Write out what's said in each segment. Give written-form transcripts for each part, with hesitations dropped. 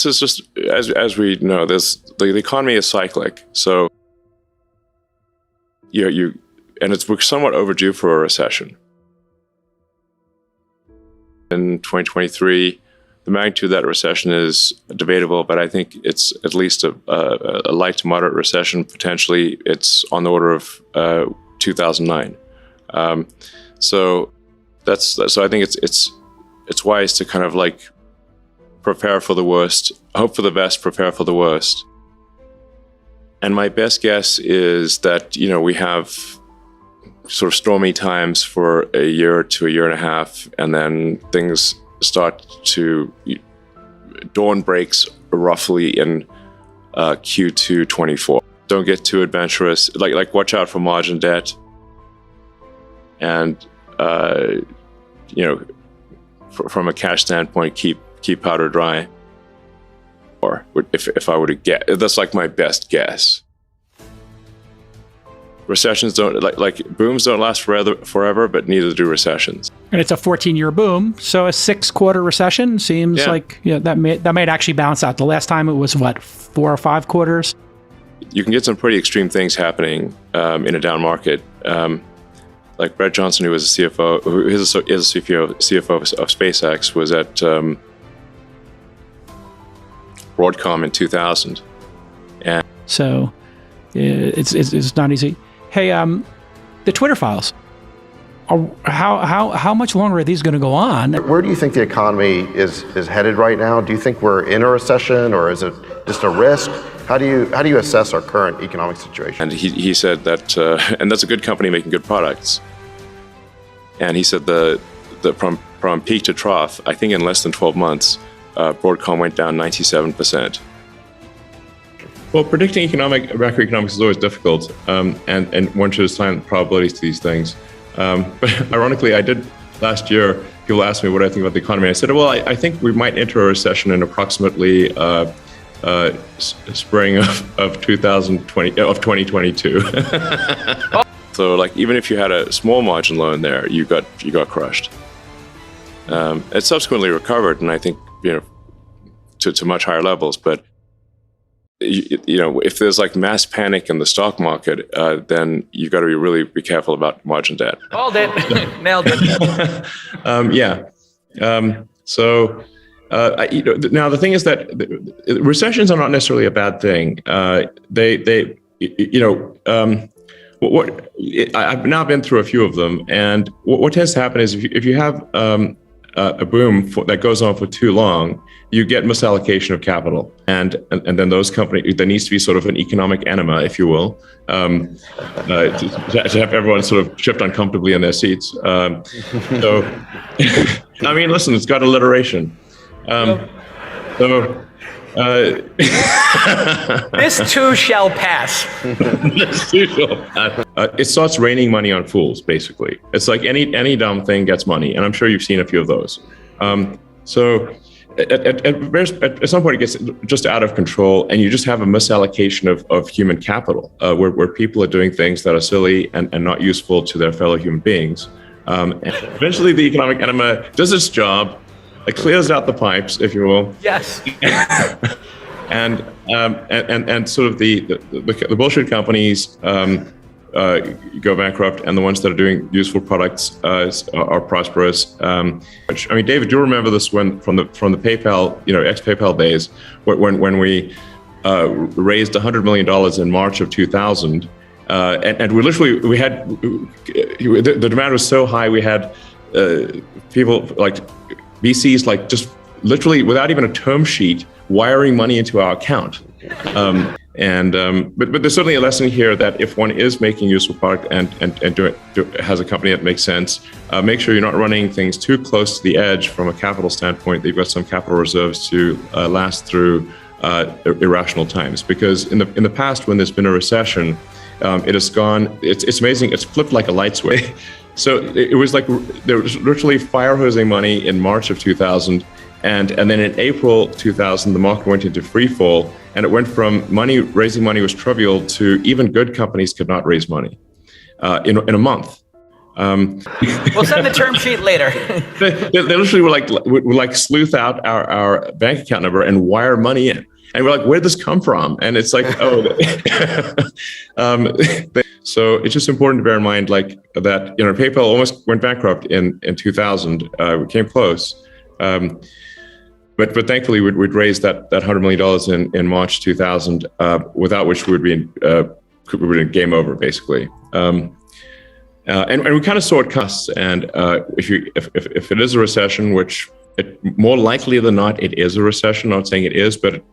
This is just, as we know, the economy is cyclic. So we're somewhat overdue for a recession. In 2023, the magnitude of that recession is debatable, but I think it's at least a light to moderate recession. Potentially, it's on the order of 2009. So I think it's wise to kind of like prepare for the worst, hope for the best, prepare for the worst. And my best guess is that, we have sort of stormy times for a year to a year and a half, and then things start to, dawn breaks roughly in Q2 24. Don't get too adventurous, like watch out for margin debt. And, from a cash standpoint, keep powder dry. Or if I were to guess, that's like my best guess. Recessions don't, like booms don't last forever, but neither do recessions. And it's a 14-year boom, so a 6-quarter recession seems like that might actually balance out. The last time it was 4 or 5 quarters. You can get some pretty extreme things happening in a down market. Like Brett Johnson, who was a CFO, who is a CFO of SpaceX, was at Broadcom in 2000. And so it's not easy. Hey, the Twitter files. How much longer are these going to go on? Where do you think the economy is headed right now? Do you think we're in a recession, or is it just a risk? How do you assess our current economic situation? And he said that, and that's a good company making good products. And he said from peak to trough, I think in less than 12 months, Broadcom went down 97%. Well, predicting macroeconomics is always difficult, and one should assign probabilities to these things. But ironically, I did last year. People asked me what I think about the economy. I said, well, I think we might enter a recession in approximately spring of 2022. So, like, even if you had a small margin loan there, you got crushed. It subsequently recovered, and I think to much higher levels. But if there's like mass panic in the stock market, then you got to really be careful about margin debt. Called it, nailed it. Now the thing is that recessions are not necessarily a bad thing. I've now been through a few of them, and what tends to happen is if you have a boom that goes on for too long, you get misallocation of capital, and then those companies, there needs to be sort of an economic enema, if you will, to have everyone sort of shift uncomfortably in their seats. I mean, listen, it's got alliteration. This too shall pass. This too shall pass. It starts raining money on fools, basically. It's like any dumb thing gets money, and I'm sure you've seen a few of those. So at some point it gets just out of control, and you just have a misallocation of human capital, where people are doing things that are silly and not useful to their fellow human beings. And eventually the economic enema does its job. It clears out the pipes, if you will. Yes. and sort of the bullshit companies go bankrupt, and the ones that are doing useful products are prosperous. Which, I mean, David, do you remember this from the PayPal, ex-PayPal days, when we raised $100 million in March of 2000, and we had the demand was so high, we had people like VCs, like just literally without even a term sheet, wiring money into our account. But there's certainly a lesson here that if one is making useful product and has a company that makes sense, make sure you're not running things too close to the edge from a capital standpoint, that you've got some capital reserves to last through irrational times. Because in the past, when there's been a recession, it has gone, it's amazing, it's flipped like a light switch. So it was like there was literally fire hosing money in March of 2000, and then in April 2000, the market went into free fall, and it went from raising money was trivial to even good companies could not raise money in a month. We'll send the term sheet later. They literally would sleuth out our bank account number and wire money in. And we're like, where'd this come from? And it's like, so it's just important to bear in mind that, PayPal almost went bankrupt in 2000. We came close. But thankfully we'd raised that $100 million in March 2000, without which we would be in game over, basically. And we kind of saw it costs. And if it is a recession, which more likely than not, it is a recession. I'm not saying it is, but it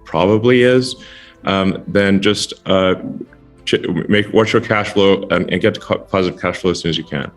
probably is. Then just watch your cash flow and get to positive cash flow as soon as you can.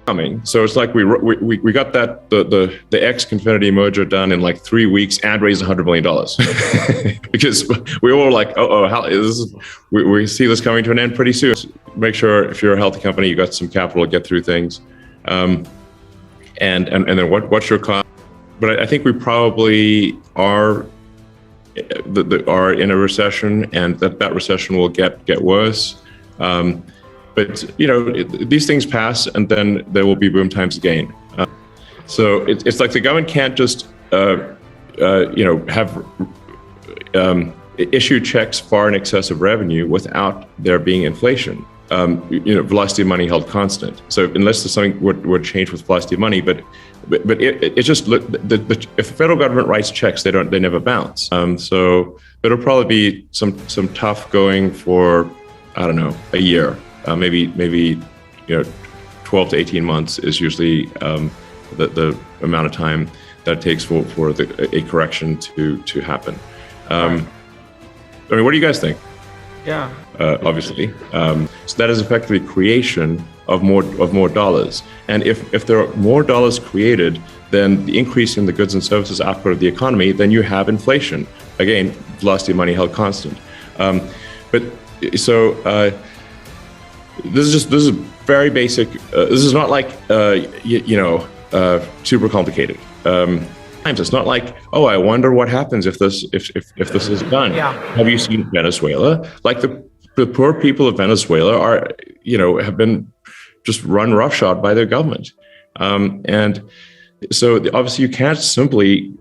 Coming. So it's like we got that the X-Confinity merger done in 3 weeks and raised $100 million because we all were like, we see this coming to an end pretty soon. Make sure if you're a healthy company, you got some capital to get through things, and then what's your cost? But I think we probably are in a recession, and that recession will get worse. But these things pass, and then there will be boom times again. So it's like the government can't just have issue checks far in excess of revenue without there being inflation. Velocity of money held constant. So unless there's something would change with velocity of money, but it's just if the federal government writes checks, they never bounce. So it'll probably be some tough going for, I don't know, a year. Maybe 12 to 18 months is usually the amount of time that it takes for a correction to happen. What do you guys think? Yeah. Obviously, so that is effectively creation of more dollars. And if there are more dollars created, then the increase in the goods and services output of the economy, then you have inflation. Again, velocity of money held constant. This is very basic. This is not super complicated. It's not like, I wonder what happens if this is done. Yeah. Have you seen Venezuela? The poor people of Venezuela have been just run roughshod by their government, and so obviously you can't simply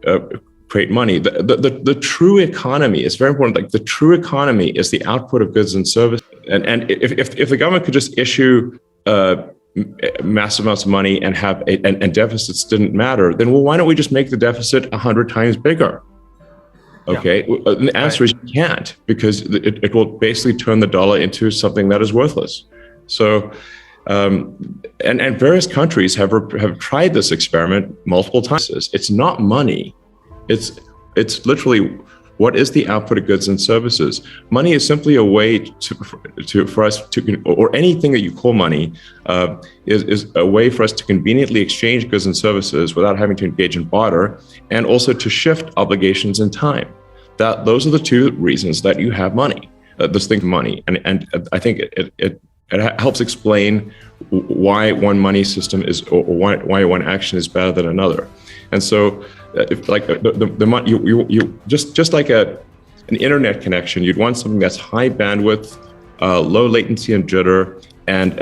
create money. The true economy is very important. The true economy is the output of goods and services. And if the government could just issue massive amounts of money and deficits didn't matter, then why don't we just make the deficit 100 times bigger? Okay, yeah. The answer is you can't, because it will basically turn the dollar into something that is worthless. So, and various countries have tried this experiment multiple times. It's not money. It's literally, what is the output of goods and services? Money is simply a way for us to, or anything that you call money, is a way for us to conveniently exchange goods and services without having to engage in barter, and also to shift obligations in time. Those are the two reasons that you have money. This thing, money, and I think it helps explain why one money system is, or why one action is better than another. And so, if the money, you just like an internet connection, you'd want something that's high bandwidth, low latency and jitter, and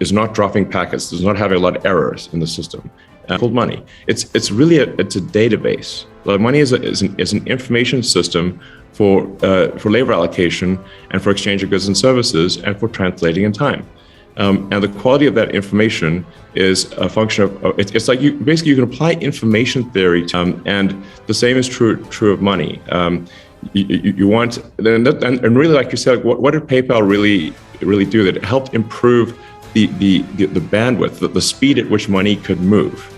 is not dropping packets, does not have a lot of errors in the system. Called money. It's really a database. Money is an information system for labor allocation and for exchange of goods and services and for translating in time. And the quality of that information is a function of, it's like you can apply information theory to, and the same is true of money. You want, and really, like you said, what did PayPal really do? That it helped improve the bandwidth, the speed at which money could move.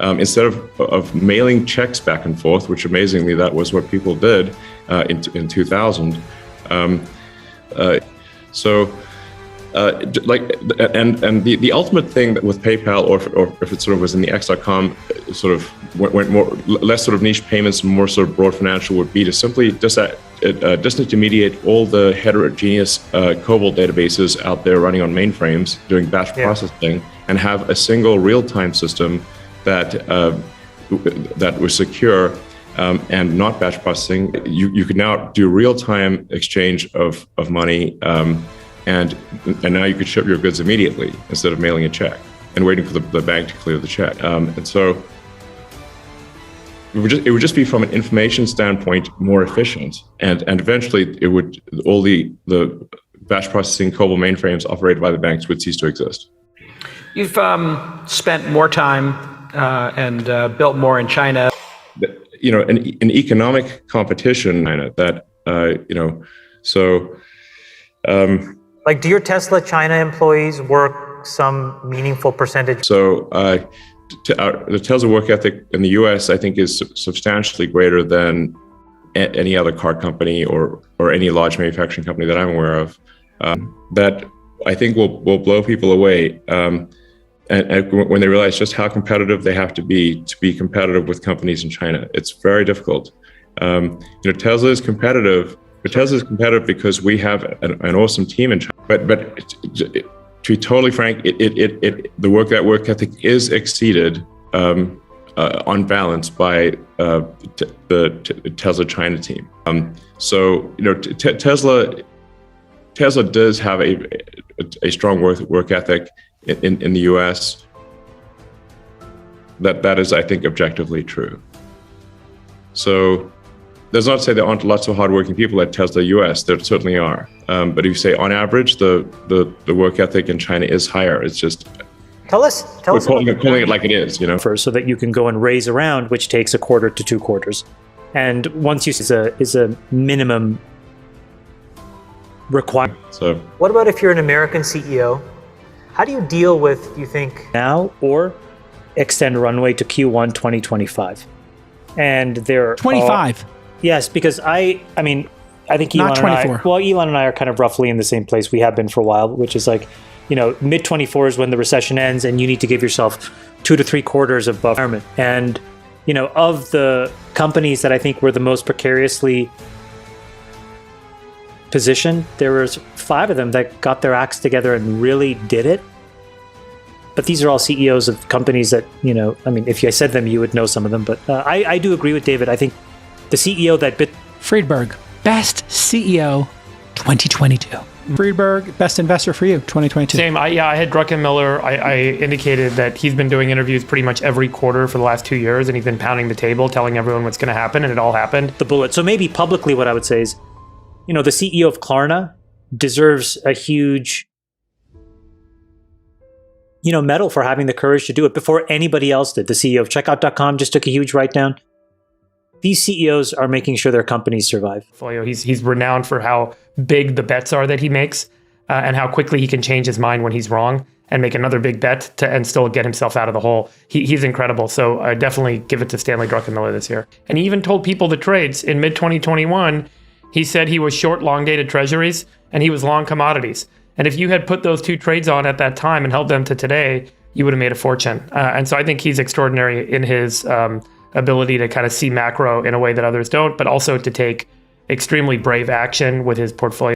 Instead of mailing checks back and forth, which amazingly that was what people did in 2000. The ultimate thing that with PayPal, or if it sort of was in the X.com, sort of went less sort of niche payments and more sort of broad financial, would be to simply disintermediate all the heterogeneous COBOL databases out there running on mainframes doing batch processing, and have a single real-time system that was secure and not batch processing, you could now do real-time exchange of money, and now you could ship your goods immediately instead of mailing a check and waiting for the bank to clear the check. And so it would just be, from an information standpoint, more efficient, and eventually it would, all the batch processing COBOL mainframes operated by the banks would cease to exist. You've spent more time and built more in China. An economic competition that so. Like, do your Tesla China employees work some meaningful percentage? So the Tesla work ethic in the U.S., I think, is substantially greater than any other car company or any large manufacturing company that I'm aware of. That I think will blow people away, and when they realize just how competitive they have to be competitive with companies in China. It's very difficult. Tesla is competitive. But Tesla is competitive because we have an awesome team in China. But to be totally frank, the work ethic is exceeded on balance by the Tesla China team. Tesla does have a strong work ethic in the U.S. That is, I think, objectively true. So. That's not to say there aren't lots of hardworking people at Tesla US. There certainly are. But if you say on average, the work ethic in China is higher. It's just tell us calling it like it is, so that you can go and raise a round, which takes a quarter to 2 quarters, and once you is a minimum requirement. So what about if you're an American CEO? How do you deal with, you think, now or extend runway to Q1 2025? And there 25. Yes, because I think Not Elon 24. Elon and I are kind of roughly in the same place. We have been for a while, which is like, mid 24 is when the recession ends, and you need to give yourself 2 to 3 quarters of buffer. And, of the companies that I think were the most precariously positioned, there was 5 of them that got their acts together and really did it. But these are all CEOs of companies that, if I said them, you would know some of them. But I do agree with David. I think the CEO that Friedberg, best CEO 2022. Friedberg, best investor for you 2022. Same. I had Druckenmiller. I indicated that he's been doing interviews pretty much every quarter for the last 2 years, and he's been pounding the table, telling everyone what's going to happen, and it all happened. The bullet. So maybe publicly what I would say is, the CEO of Klarna deserves a huge medal for having the courage to do it before anybody else did. The CEO of Checkout.com just took a huge write down. These CEOs are making sure their companies survive. He's renowned for how big the bets are that he makes, and how quickly he can change his mind when he's wrong and make another big bet and still get himself out of the hole. He's incredible. So I definitely give it to Stanley Druckenmiller this year. And he even told people the trades in mid-2021. He said he was short long-dated treasuries and he was long commodities. And if you had put those 2 trades on at that time and held them to today, you would have made a fortune. And so I think he's extraordinary in his ability to kind of see macro in a way that others don't, but also to take extremely brave action with his portfolio.